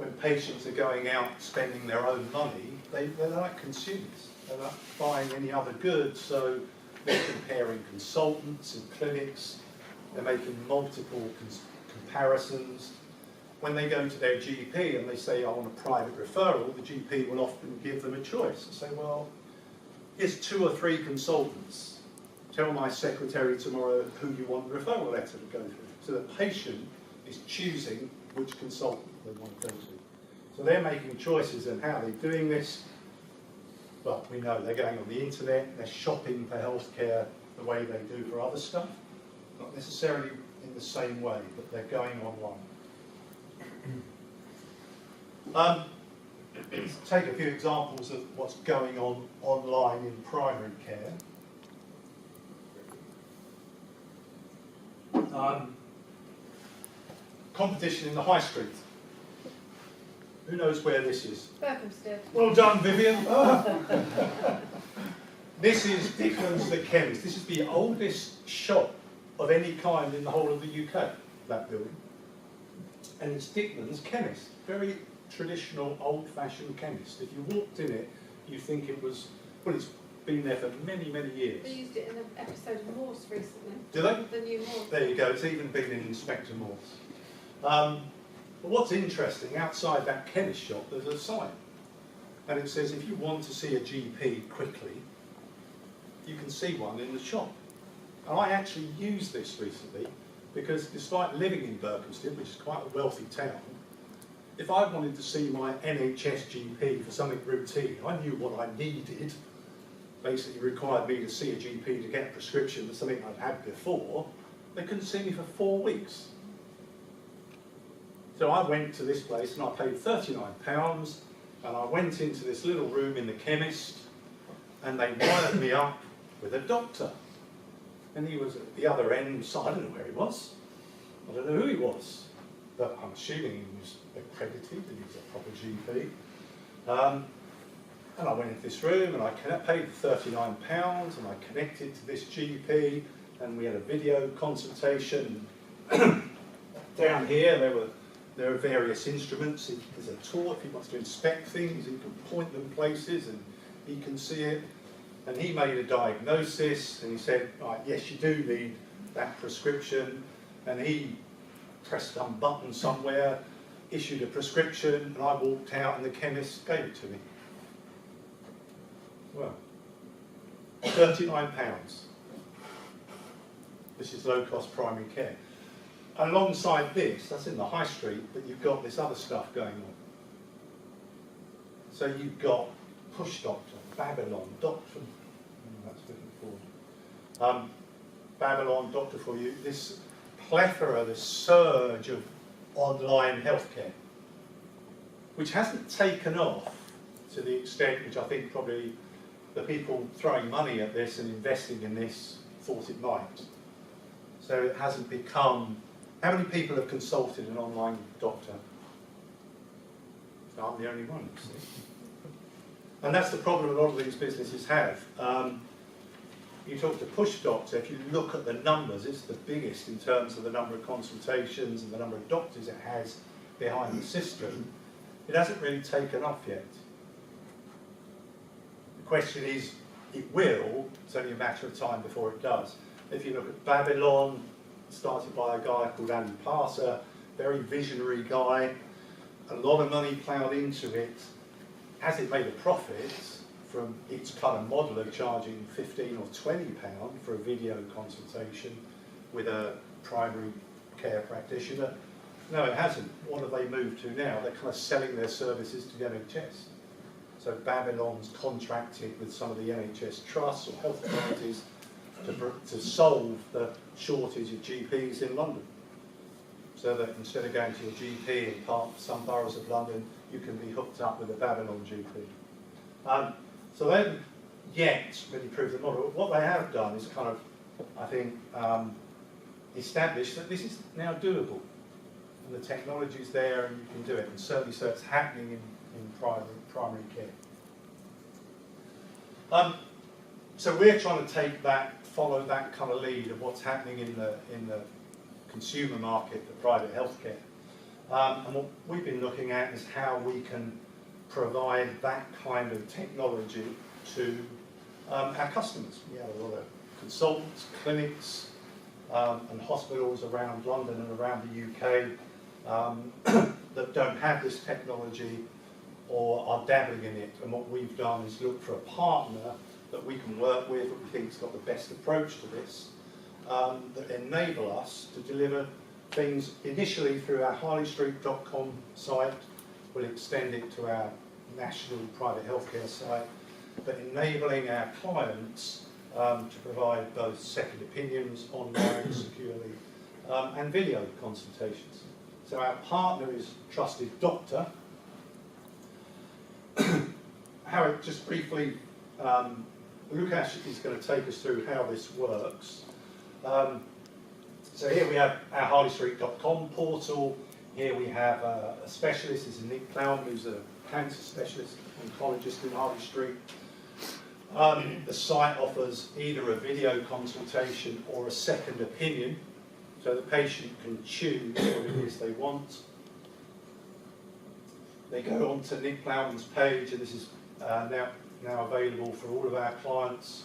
when patients are going out spending their own money, they're like consumers. They're not buying any other goods, so they're comparing consultants and clinics. They're making multiple comparisons. When they go to their GP and they say, I want a private referral, the GP will often give them a choice and say, well, here's 2 or 3 consultants. Tell my secretary tomorrow who you want the referral letter to go through. So the patient is choosing which consultant they want to go to. So they're making choices in how they're doing this. Well, we know they're going on the internet, they're shopping for healthcare the way they do for other stuff. Not necessarily in the same way, but they're going online. Let's take a few examples of what's going on online in primary care. Competition in the high street. Who knows where this is? Berkhamsted. Well done, Vivian. This is Dickman's the Chemist. This is the oldest shop of any kind in the whole of the UK, that building. And it's Dickman's Chemist. Very traditional, old-fashioned chemist. If you walked in it, you think it was, well, it's been there for many, many years. They used it in an episode of Morse recently. Do they? The new Morse. There you go, it's even been in Inspector Morse. But what's interesting, outside that chemist shop, there's a sign. And it says, if you want to see a GP quickly, you can see one in the shop. And I actually used this recently, because despite living in Berkhamsted, which is quite a wealthy town, if I wanted to see my NHS GP for something routine, I knew what I needed. Basically required me to see a GP to get a prescription for something I'd had before. They couldn't see me for 4 weeks. So I went to this place and I paid £39, and I went into this little room in the chemist, and they wired me up with a doctor. And he was at the other end, so I don't know where he was. I don't know who he was, but I'm assuming he was accredited and he was a proper GP. And I went into this room and I paid £39 and I connected to this GP, and we had a video consultation. Down here there are various instruments. There's a tool if he wants to inspect things, he can point them places and he can see it. And he made a diagnosis and he said, right, yes, you do need that prescription. And he pressed some button somewhere, issued a prescription, and I walked out and the chemist gave it to me. Well, £39. This is low-cost primary care. Alongside this, that's in the high street, but you've got this other stuff going on. So you've got Trustedoctor, Babylon, Doctor, that's looking forward. Babylon, Doctor for You, this plethora, this surge of online healthcare, which hasn't taken off to the extent which I think probably the people throwing money at this and investing in this thought it might. So it hasn't become. How many people have consulted an online doctor? I'm the only one, you see. And that's the problem a lot of these businesses have. You talk to Trustedoctor, if you look at the numbers, it's the biggest in terms of the number of consultations and the number of doctors it has behind the system. It hasn't really taken off yet. The question is, it will, it's only a matter of time before it does. If you look at Babylon, started by a guy called Andy Parser, very visionary guy, a lot of money ploughed into it. Has it made a profit from its kind of model of charging £15 or £20 for a video consultation with a primary care practitioner? No, it hasn't. What have they moved to now? They're kind of selling their services to the NHS. So Babylon's contracted with some of the NHS trusts or health authorities to solve the shortage of GPs in London. So that instead of going to your GP in some boroughs of London, you can be hooked up with a Babylon GP. So they haven't yet really proved the model. What they have done is kind of, I think, established that this is now doable. And the technology's there and you can do it. And certainly so it's happening in primary care. So we're trying to take that, follow that kind of lead of what's happening in the consumer market for private healthcare. And what we've been looking at is how we can provide that kind of technology to our customers. We have a lot of consultants, clinics, and hospitals around London and around the UK that don't have this technology or are dabbling in it. And what we've done is look for a partner that we can work with, that we think has got the best approach to this, that enable us to deliver things initially through our harleystreet.com site. We'll extend it to our national private healthcare site, but enabling our clients to provide both second opinions online securely and video consultations. So our partner is Trustedoctor. Howard, just briefly, Lukasz is going to take us through how this works. So here we have our harleystreet.com portal. Here we have a specialist, this is Nick Clown, who's a cancer specialist, oncologist in Harley Street. The site offers either a video consultation or a second opinion, so the patient can choose what it is they want. They go onto Nick Plowman's page, and this is now available for all of our clients.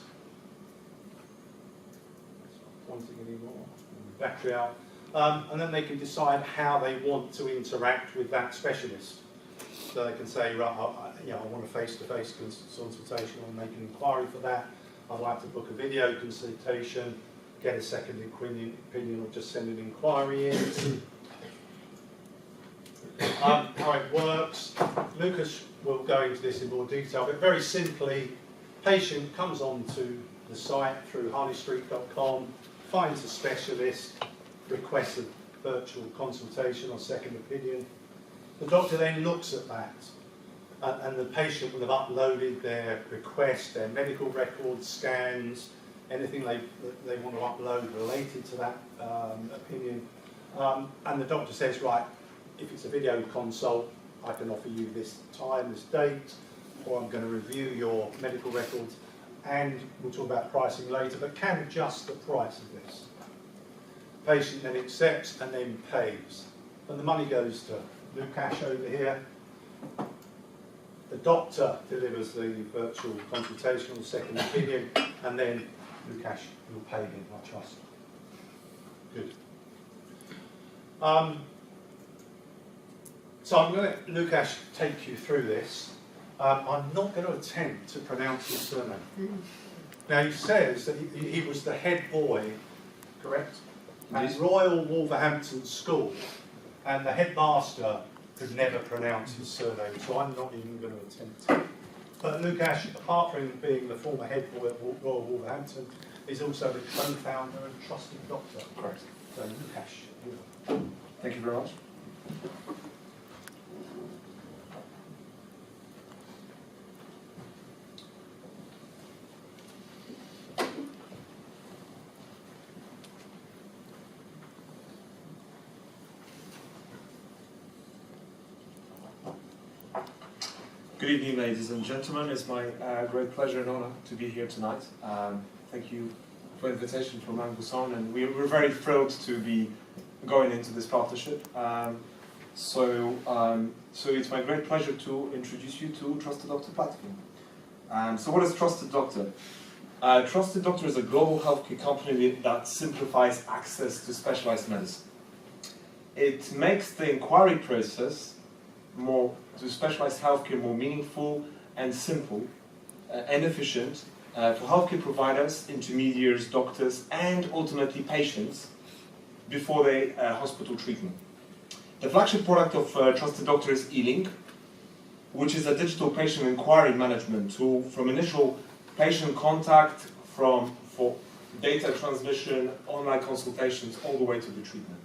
It's not pointing anymore. Battery out. And then they can decide how they want to interact with that specialist. So they can say, right, I want a face-to-face consultation, I'll make an inquiry for that. I'd like to book a video consultation, get a second opinion, or just send an inquiry in. How it works, Lucas will go into this in more detail, but very simply, patient comes onto the site through harleystreet.com, finds a specialist, requests a virtual consultation or second opinion. The doctor then looks at that, and the patient will have uploaded their request, their medical records, scans, anything they want to upload related to that opinion. And the doctor says, right, if it's a video consult, I can offer you this time, this date, or I'm going to review your medical records, and we'll talk about pricing later, but can adjust the price of this. Patient then accepts and then pays. And the money goes to Lukasz over here. The doctor delivers the virtual consultation or second opinion, and then Lukasz will pay him, I trust. Good. So I'm going to let Lukasz take you through this. I'm not going to attempt to pronounce his surname. Now he says that he was the head boy, correct? At Royal Wolverhampton School, and the headmaster could never pronounce his surname, so I'm not even going to attempt to. But Lukasz, apart from being the former head boy at Royal Wolverhampton, is also the co-founder and Trustedoctor. Correct. So Lukasz. Thank you very much. Good evening, ladies and gentlemen. It's my great pleasure and honor to be here tonight. Thank you for the invitation from LaingBuisson, and we're very thrilled to be going into this partnership. So it's my great pleasure to introduce you to Trustedoctor platform. So what is Trustedoctor? Trustedoctor is a global healthcare company that simplifies access to specialized medicine. It makes the inquiry process to specialized healthcare more meaningful and simple and efficient for healthcare providers, intermediaries, doctors, and ultimately patients before the hospital treatment. The flagship product of Trustedoctor is eLink, which is a digital patient inquiry management tool from initial patient contact for data transmission, online consultations, all the way to the treatment.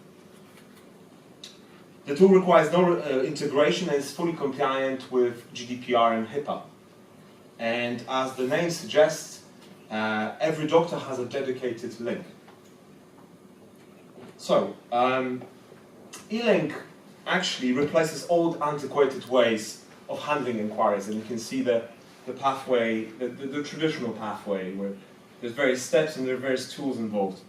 The tool requires no integration and is fully compliant with GDPR and HIPAA. And as the name suggests, every doctor has a dedicated link. So, eLink actually replaces old antiquated ways of handling inquiries, and you can see the pathway, the traditional pathway, where there's various steps and there are various tools involved.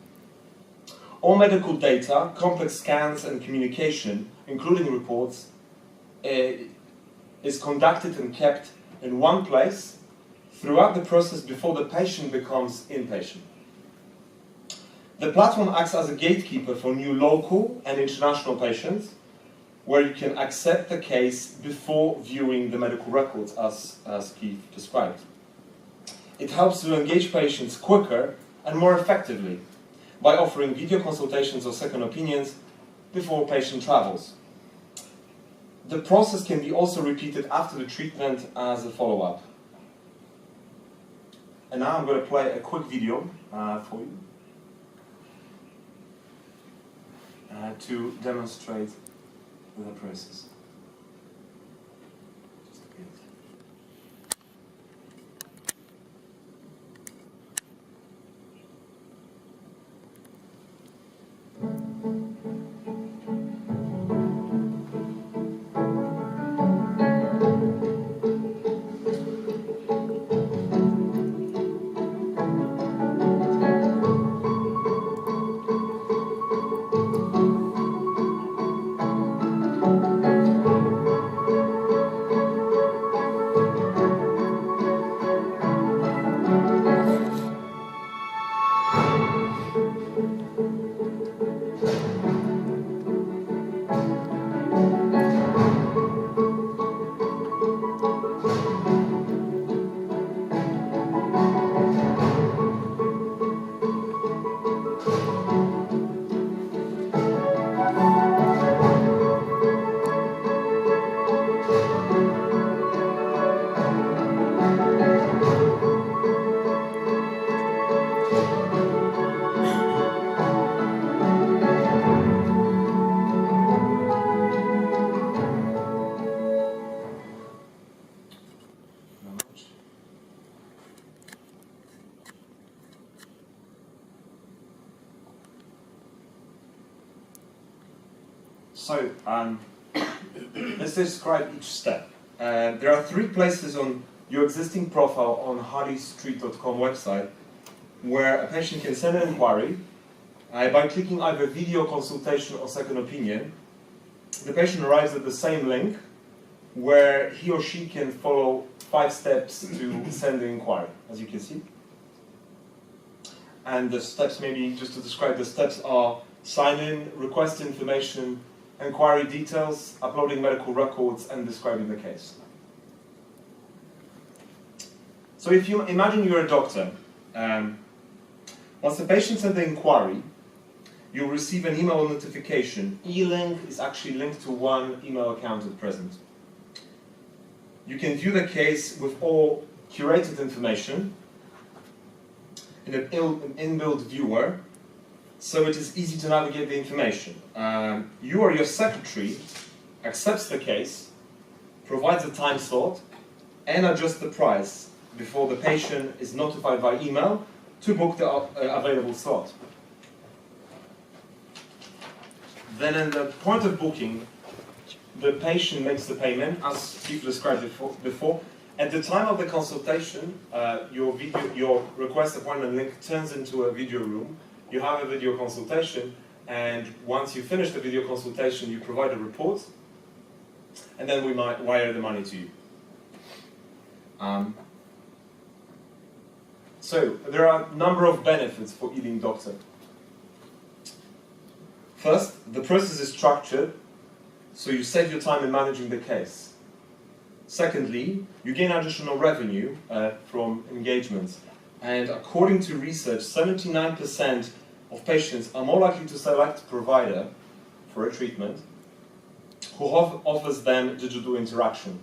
all medical data, complex scans and communication, including reports, is conducted and kept in one place throughout the process before the patient becomes inpatient. The platform acts as a gatekeeper for new local and international patients, where you can accept the case before viewing the medical records, as Keith described. It helps to engage patients quicker and more effectively by offering video consultations or second opinions before patient travels. The process can be also repeated after the treatment as a follow-up. And now I'm going to play a quick video for you to demonstrate the process. Just a bit. So, let's describe each step. There are 3 places on your existing profile on harleystreet.com website where a patient can send an inquiry by clicking either video consultation or second opinion. The patient arrives at the same link where he or she can follow 5 steps to send the inquiry, as you can see. And the steps, maybe just to describe the steps, are sign in, request information, inquiry details, uploading medical records, and describing the case. So if you imagine you're a doctor, once the patient sends the inquiry, you'll receive an email notification. E-Link is actually linked to one email account at present. You can view the case with all curated information in an inbuilt viewer, so it is easy to navigate the information. You or your secretary accepts the case, provides a time slot, and adjusts the price before the patient is notified by email to book the available slot. Then in the point of booking, the patient makes the payment, as Keith described before. At the time of the consultation, your request appointment link turns into a video room. You have a video consultation, and once you finish the video consultation, you provide a report, and then we might wire the money to you. So there are a number of benefits for E-Link Doctor. First, the process is structured, so you save your time in managing the case. Secondly, you gain additional revenue from engagements. And according to research, 79% of patients are more likely to select a provider for a treatment who offers them digital interaction.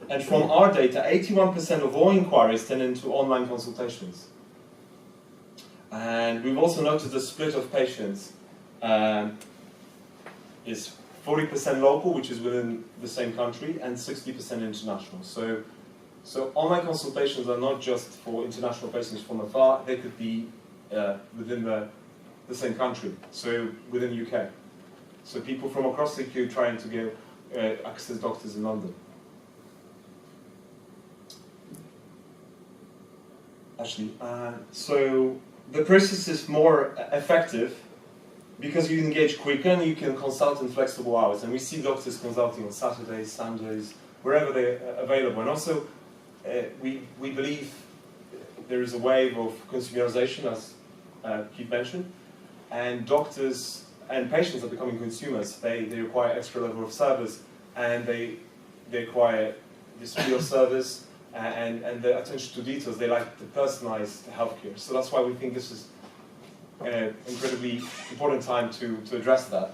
And from our data, 81% of all inquiries turn into online consultations. And we've also noted the split of patients is 40% local, which is within the same country, and 60% international. So online consultations are not just for international patients from afar, they could be within the same country, so within the UK. So people from across the UK trying to get access doctors in London. Actually, so the process is more effective because you engage quicker and you can consult in flexible hours. And we see doctors consulting on Saturdays, Sundays, wherever they're available. And also, we believe there is a wave of consumerization, as Keith mentioned, and doctors and patients are becoming consumers. They require extra level of service, and they require the speed of service and the attention to details. They like the personalized healthcare. So that's why we think this is an incredibly important time to address that.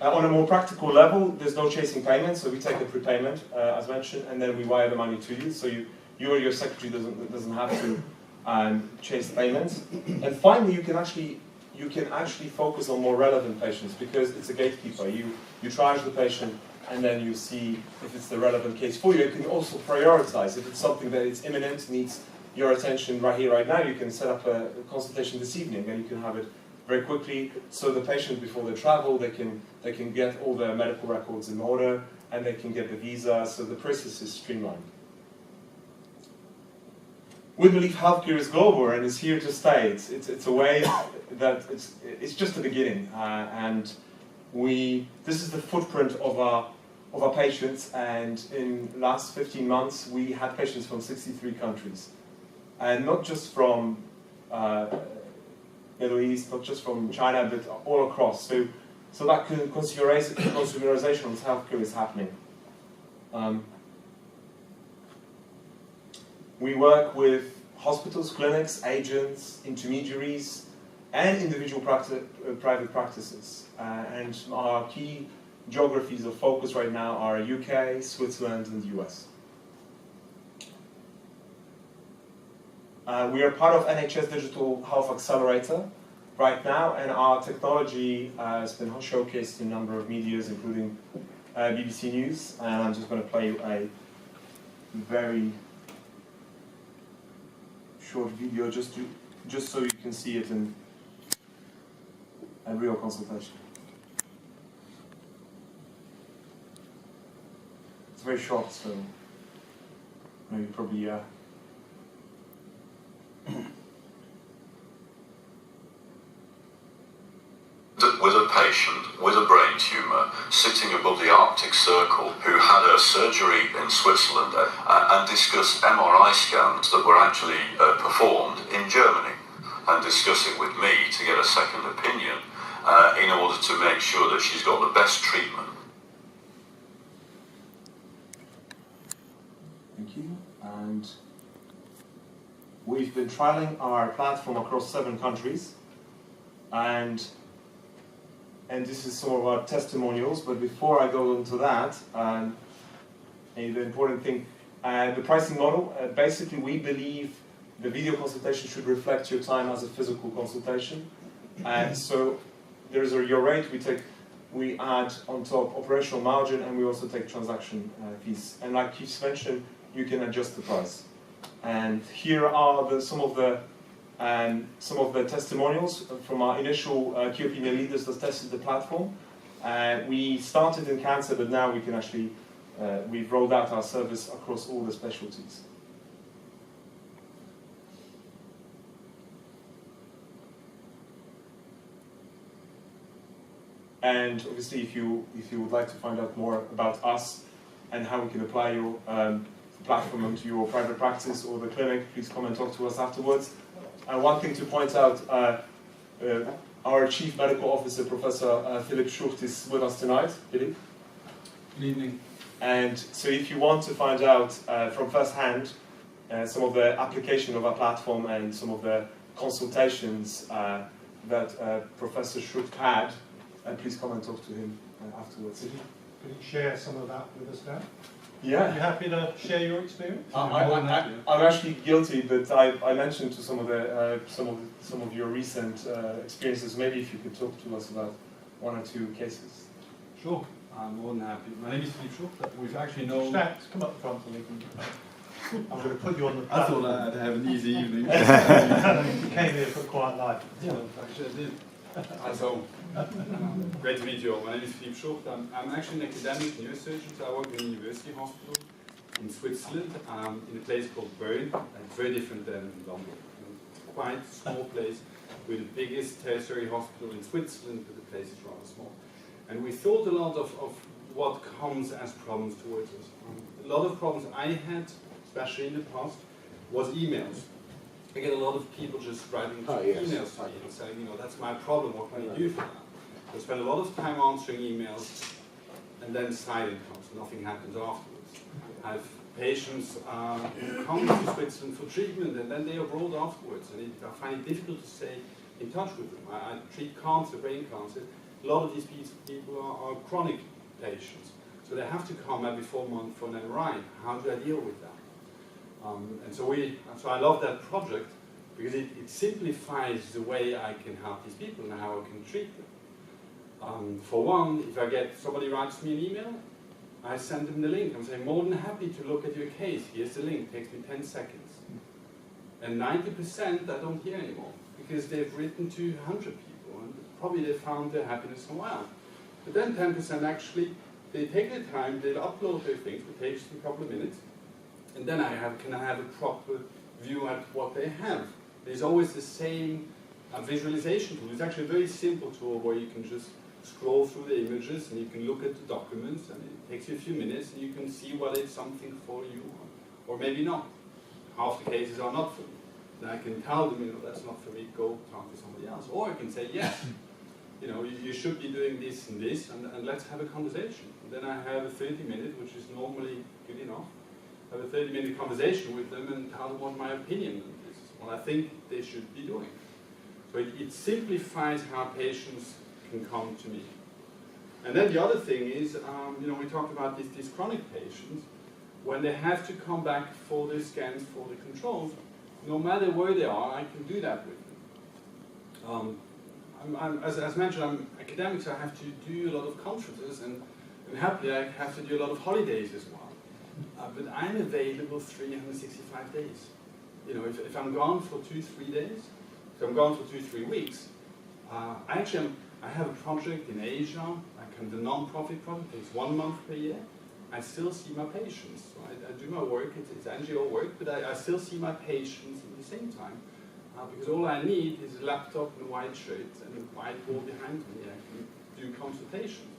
On a more practical level, there's no chasing payments, so we take a prepayment, as mentioned, and then we wire the money to you, so you or your secretary doesn't have to chase payments. And finally, you can actually focus on more relevant patients because it's a gatekeeper. You triage the patient, and then you see if it's the relevant case for you. You can also prioritize. If it's something that is imminent, needs your attention right here, right now, you can set up a consultation this evening, and you can have it very quickly. So the patient, before they travel, they can get all their medical records in order, and they can get the visa. So the process is streamlined. We believe healthcare is global and is here to stay. It's a way that it's just the beginning, and this is the footprint of our patients. And in the last 15 months, we had patients from 63 countries, and not just from Middle East, not just from China, but all across. So that consumerization of healthcare is happening. We work with hospitals, clinics, agents, intermediaries, and individual private practices. And our key geographies of focus right now are UK, Switzerland, and the US. We are part of NHS Digital Health Accelerator right now, and our technology has been showcased in a number of medias, including BBC News. And I'm just going to play you a very short video just so you can see it in a real consultation. It's very short, so maybe probably with a patient with a brain tumour sitting above the Arctic Circle who had a surgery in Switzerland and discuss MRI scans that were actually performed in Germany, and discuss it with me to get a second opinion in order to make sure that she's got the best treatment. Thank you. And we've been trialing our platform across 7 countries, and this is some of our testimonials. But before I go into that, the important thing, the pricing model, basically we believe the video consultation should reflect your time as a physical consultation. And so there's your rate, we add on top operational margin, and we also take transaction fees. And like Keith mentioned, you can adjust the price. And here are some of the testimonials from our initial key opinion leaders that tested the platform. We started in cancer, but now we can actually, we've rolled out our service across all the specialties. And obviously, if you would like to find out more about us and how we can apply your platform into your private practice or the clinic, please come and talk to us afterwards. One thing to point out, our Chief Medical Officer, Professor Philip Schucht, is with us tonight. Philip? Good evening. And so if you want to find out from first hand some of the application of our platform and some of the consultations that Professor Schucht had, please come and talk to him afterwards. Could you share some of that with us now? Yeah. Are you happy to share your experience? I'm actually guilty, but I mentioned to some of your recent experiences. Maybe if you could talk to us about 1 or 2 cases. Sure, I'm more than happy. My name is Philip Schucht. We've actually known. Come up front so we can. I'm going to put you on the I platform. thought I'd have an easy evening. You came here for a quiet life. Yeah, actually I did. So, great to meet you all. My name is Philip Schucht. I'm actually an academic neurosurgeon, so I work in a university hospital in Switzerland, in a place called Bern. It's very different than London. Quite a small place. We're the biggest tertiary hospital in Switzerland, but the place is rather small. And we thought a lot of what comes as problems towards us. A lot of problems I had, especially in the past, was emails. I get a lot of people just writing emails to me and saying, you know, that's my problem, what can I do for that? I spend a lot of time answering emails, and then silence comes, nothing happens afterwards. I have patients who come to Switzerland for treatment, and then they are abroad afterwards, and I find it difficult to stay in touch with them. I treat cancer, brain cancer. A lot of these people are chronic patients, so they have to come every 4 months for an MRI. How do I deal with that? And so I love that project because it simplifies the way I can help these people and how I can treat them. For one, if somebody writes me an email, I send them the link. I'm saying, more than happy to look at your case. Here's the link. It takes me 10 seconds. And 90% I don't hear anymore because they've written to 100 people and probably they found their happiness somewhere else. But then 10% actually, they take their time, they upload their things, it takes a couple of minutes, and then can I have a proper view at what they have. There's always the same visualization tool. It's actually a very simple tool where you can just scroll through the images and you can look at the documents, and it takes you a few minutes and you can see whether it's something for you or maybe not. Half the cases are not for me. Then I can tell them, you know, that's not for me, go talk to somebody else. Or I can say, yes, you know, you should be doing this and this, and let's have a conversation. And then I have a 30-minute, which is normally good enough. I have a 30-minute conversation with them and tell them what my opinion is, what I think they should be doing. So it simplifies how patients can come to me. And then the other thing is, you know, we talked about these chronic patients, when they have to come back for the scans, for the controls, no matter where they are, I can do that with them. As mentioned, I'm academic, so I have to do a lot of conferences, and happily I have to do a lot of holidays as well. But I'm available 365 days. You know, if I'm gone for 2-3 days, if I'm gone for 2-3 weeks, I have a project in Asia, the non-profit project, it's 1 month per year. I still see my patients. So I do my work, it's NGO work, but I still see my patients at the same time. Because all I need is a laptop and a white shirt and a whiteboard behind me. I can do consultations.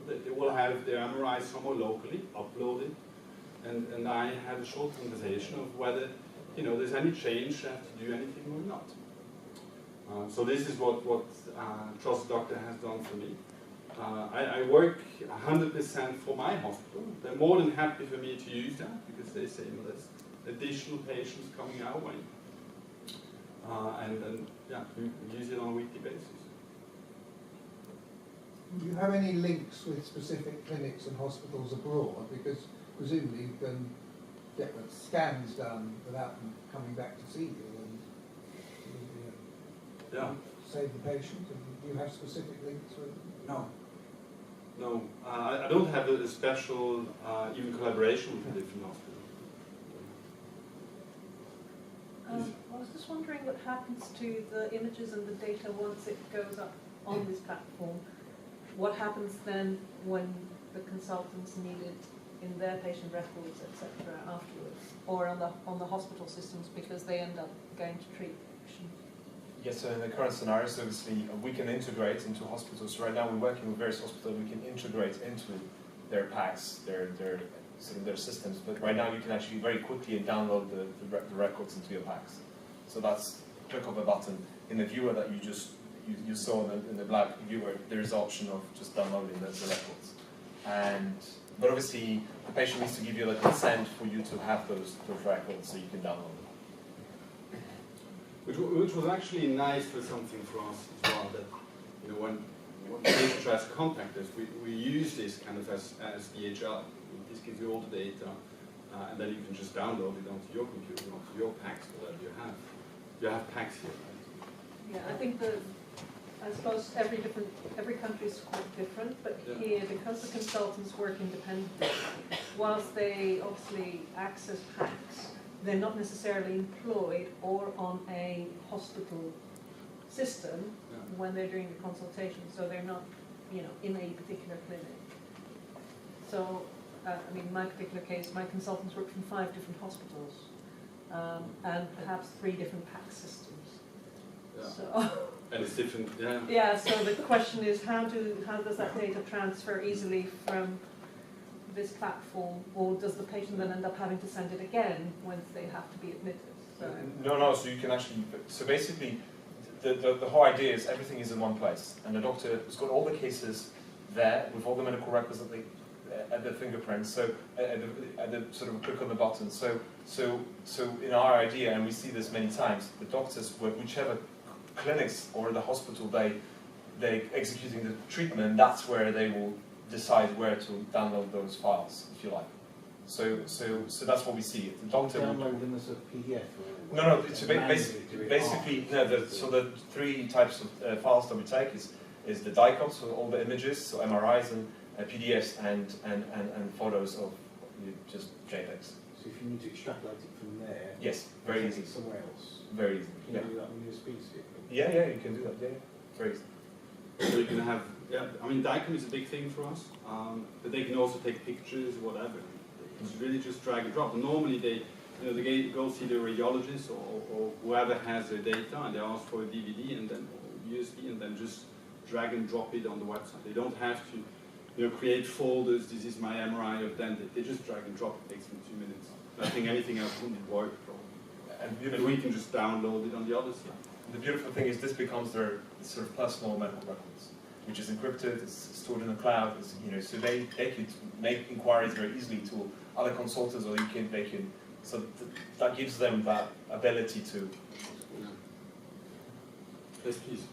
They will have their MRI somewhere locally, uploaded, and I have a short conversation of whether, you know, there's any change, I have to do anything or not. So this is what Trustedoctor has done for me. I work 100% for my hospital. They're more than happy for me to use that because they say, well, there's additional patients coming our way. And yeah, we use it on a weekly basis. Do you have any links with specific clinics and hospitals abroad? Because presumably you can get the scans done without them coming back to see you and save the patient. And do you have specific links with them? No, I don't have a special even collaboration with a different hospital. I was just wondering what happens to the images and the data once it goes up on this platform. What happens then when the consultants need it in their patient records, etc., afterwards, or on the hospital systems because they end up going to treat patients? Yes, so in the current scenarios, obviously, we can integrate into hospitals. Right now, we're working with various hospitals. We can integrate into their packs, their systems. But right now, you can actually very quickly download the records into your packs. So that's a click of a button in the viewer that you saw in the black viewer. There is the option of just downloading the records. But obviously, the patient needs to give you the consent for you to have those records, so you can download them. Which was actually nice for something for us as well, that, you know, when patient tries to contact us, we use this kind of as DHL. This gives you all the data, and then you can just download it onto your computer, onto your packs, whatever you have. You have packs here, right? Yeah, I think I suppose every country is quite different, but here, because the consultants work independently, whilst they obviously access packs, they're not necessarily employed or on a hospital system when they're doing the consultation, so they're not, you know, in a particular clinic. So, I mean, in my particular case, my consultants work from 5 different hospitals, and perhaps 3 different PAC systems. Yeah. So, And it's different, yeah. Yeah, so the question is how does that data transfer easily from this platform, or does the patient then end up having to send it again once they have to be admitted? So, No, so you can actually, so basically, the whole idea is everything is in one place, and the doctor has got all the cases there with all the medical records at the fingerprints, so at the sort of click on the button. So in our idea, and we see this many times, the doctors, whichever clinics or the hospital they executing the treatment, that's where they will decide where to download those files, if you like. So that's what we see. The doctor will download them as a PDF. No. It's basically no. So the three types of files that we take is the DICOMs, so all the images, so MRIs and PDFs and photos of just JPEGs. So if you need to extrapolate it from there, yes, very easy. Somewhere else. Very easy. Can you do that on USB stick? Yeah, you can do that. Yeah, very easy. So you can have, I mean, DICOM is a big thing for us, but they can also take pictures or whatever. It's really just drag and drop. Normally they go see the radiologist or whoever has their data, and they ask for a DVD and then or USB, and then just drag and drop it on the website. They don't have to, create folders. This is my MRI of then. They just drag and drop. It takes them 2 minutes. I think anything else wouldn't work probably. And we can just download it on the other side. The beautiful thing is this becomes their sort of personal medical records, which is encrypted, it's stored in the cloud. So they could make inquiries very easily to other consultants, or they can. So that gives them that ability to. Yeah. Yes, please.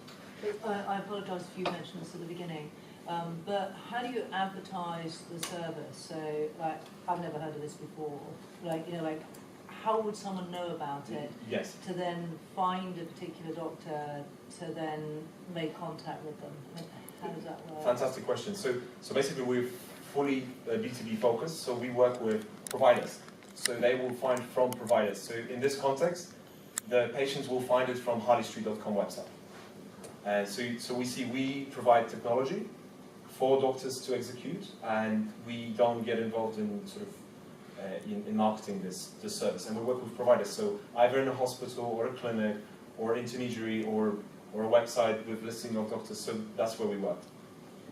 I apologise if you mentioned this at the beginning, but how do you advertise the service? So, like, I've never heard of this before. How would someone know about it? Yes. To then find a particular doctor, to then make contact with them. How does that work? Fantastic question. So basically we're fully B2B focused. So we work with providers. So they will find from providers. So in this context, the patients will find it from harleystreet.com website. And so we provide technology for doctors to execute, and we don't get involved in sort of in marketing this service. And we work with providers. So either in a hospital or a clinic or intermediary or a website with listing of doctors. So that's where we work.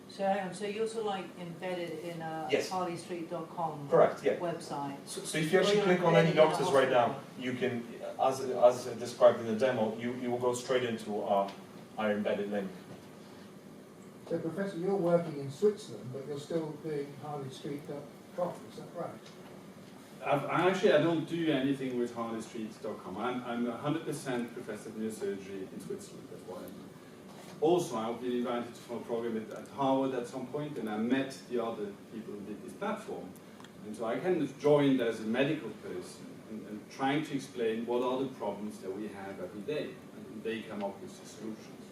So hang on, so you're sort of like embedded in a Yes. harleystreet.com Correct, yeah. website. So if you actually click on any doctors right now, you can, as described in the demo, you will go straight into our embedded link. So Professor, you're working in Switzerland, but you're still doing harleystreet.com, is that right? I don't do anything with harleystreet.com. I'm 100% Professor of Neurosurgery in Switzerland, that's why I'm also, I've been invited for a program at Harvard at some point, and I met the other people who did this platform. And so I kind of joined as a medical person and trying to explain what are the problems that we have every day, and they come up with the solutions.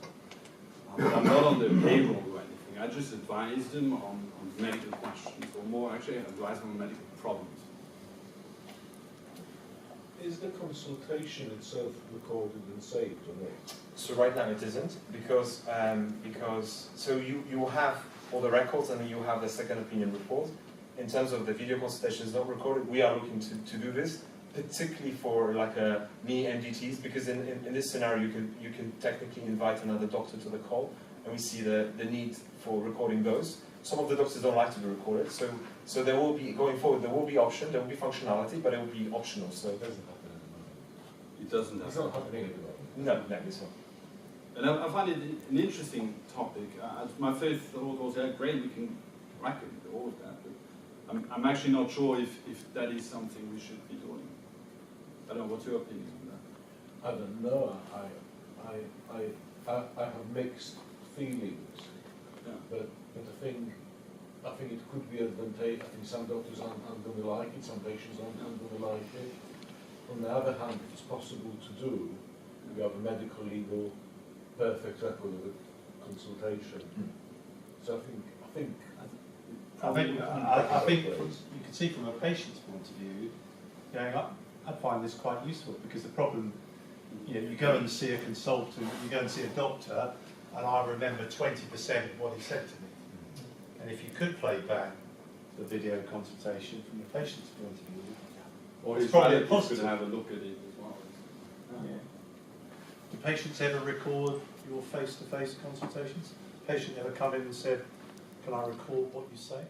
But I'm not on the payroll or anything. I just advise them on medical questions, or more actually, I advise them on medical problems. Is the consultation itself recorded and saved or not? So right now it isn't, because so you have all the records and you have the second opinion report. In terms of the video consultation is not recorded, we are looking to do this, particularly for like knee MDTs, because in this scenario you can technically invite another doctor to the call, and we see the need for recording those. Some of the doctors don't like to be recorded, so there will be, going forward, there will be option, there will be functionality, but it will be optional. So It doesn't happen at the moment. It doesn't It's happen. not happening at the moment. no, it's not. And I find it an interesting topic. My first thought was, yeah, great, we can record all of that, but I'm actually not sure if that is something we should be doing. I don't know, what's your opinion on that? I don't know. I have mixed feelings, Yeah. but I think it could be advantageous. I think some doctors aren't going to like it, some patients aren't going to like it. On the other hand, if it's possible to do, we have a medical, legal, perfect record of a consultation. So I think you can see from a patient's point of view, I find this quite useful, because the problem, you go and see a consultant, you go and see a doctor, and I remember 20% of what he said to me. And if you could play back the video consultation from the patient's point of view, Or it's his probably a relatives positive. could have a look at it as well. Yeah. patients ever record your face-to-face consultations? Patient ever come in and said, can I record what you say?